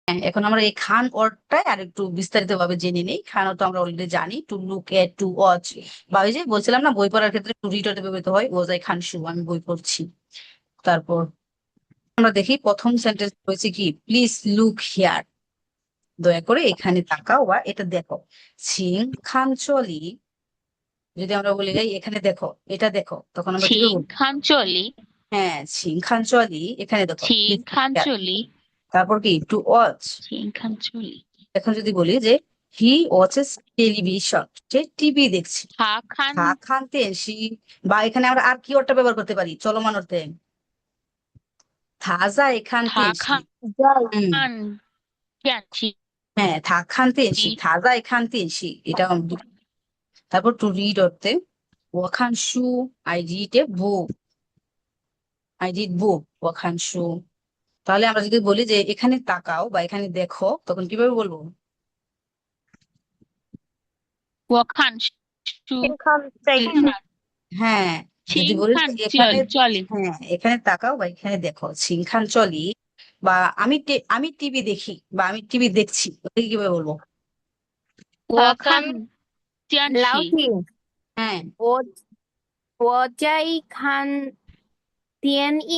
হ্যাঁ, এখন আমরা এই খান ওয়ার্ডটাই আর একটু বিস্তারিত ভাবে জেনে নিই। খান তো আমরা অলরেডি জানি, to look at, to watch, বা ওই যে বলছিলাম না বই পড়ার ক্ষেত্রে টু রিড অর্থে ব্যবহৃত হয়, ওয়াজ আই খান শু, আমি বই পড়ছি। তারপর আমরা দেখি প্রথম সেন্টেন্স রয়েছে কি, প্লিজ লুক হিয়ার, দয়া করে এখানে তাকাও বা এটা দেখো। ছিং খান চলি, যদি আমরা বলি এই এখানে দেখো, এটা দেখো, তখন আমরা কিভাবে বলবো? 请看这里，হ্যাঁ, ছিং খান চলি, এখানে দেখো, 请 please look 看 here। 这里，তারপর কি, টু ওয়াচ। 请看这里。এখন যদি বলি যে he watches television, say TV দেখছে। 他 খা 看 খান তেনসি, বা এখানে আমরা আর কি ওয়ার্ডটা ব্যবহার করতে পারি চলমান অর্থে, থাজা এখান 他 তেনসি। 看 হুম, 电视 হ্যাঁ, থা খান তেনসি, থাজা এখান তেনসি, এটা তারপর টু রিড অর্থে, ওয়াখান শু, I read a book, I read book ওয়াখান শু। তাহলে আমরা যদি বলি যে এখানে তাকাও বা এখানে দেখো, তখন কিভাবে বলবো? 我看书，看在看，হ্যাঁ, যদি 请 বলি যে 看 এখানে, 这里，হ্যাঁ এখানে তাকাও বা এখানে দেখো, ছিংখান চলি, বা আমি টিভি দেখি বা আমি টিভি দেখছি, ওটাকে কিভাবে বলবো? 我看看电视，老铁，হ্যাঁ,我我在看电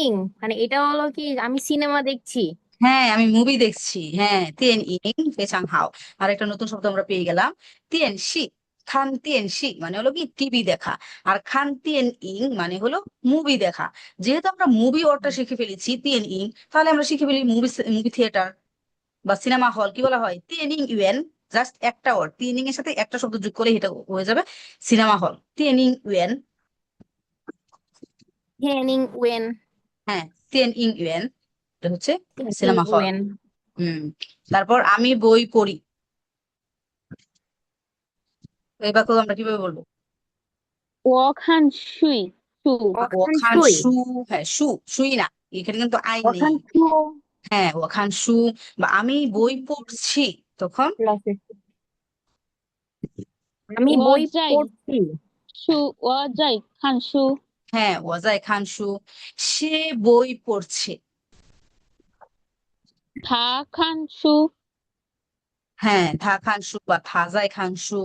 影মানে এটা হলো কি আমি সিনেমা দেখছি। হ্যাঁ আমি মুভি দেখছি, হ্যাঁ তিয়েন ইং ফেচাং হাও। আর একটা নতুন শব্দ আমরা পেয়ে গেলাম, তিয়েন শি। খান তিয়েন শি মানে হলো কি টিভি দেখা, আর খান তিয়েন ইং মানে হলো মুভি দেখা। যেহেতু আমরা মুভি ওয়ার্ডটা শিখে ফেলেছি তিয়েন ইং, তাহলে আমরা শিখে ফেলি মুভি, মুভি থিয়েটার বা সিনেমা হল, কি বলা হয়, তিয়েনিং ইউয়েন। জাস্ট একটা ওয়ার্ড, তিয়েনিং এর সাথে একটা শব্দ যোগ করে এটা হয়ে যাবে সিনেমা হল, তিয়েনিং ইউয়েন। হেনিং ওয়েন, হ্যাঁ, তিয়েন ইং ইউয়েন, এটা হচ্ছে হেনিং সিনেমা হল। ওয়েন, হুম, তারপর আমি বই পড়ি, তো এই বাক্য আমরা কিভাবে বলবো? 我看书，ওখান ওখান শুই, শু, হ্যাঁ শু, শুই না, এখানে কিন্তু আই নেই। ওখান শু, হ্যাঁ, ওখান শু, বা আমি বই পড়ছি, তখন আমি 我 বই 在 পড়ছি। 我在看书，হ্যাঁ ওয়াজাই খান শু, সে বই পড়ছে। 他看书，হ্যাঁ, থা খান শু বা থাজাই খান শু।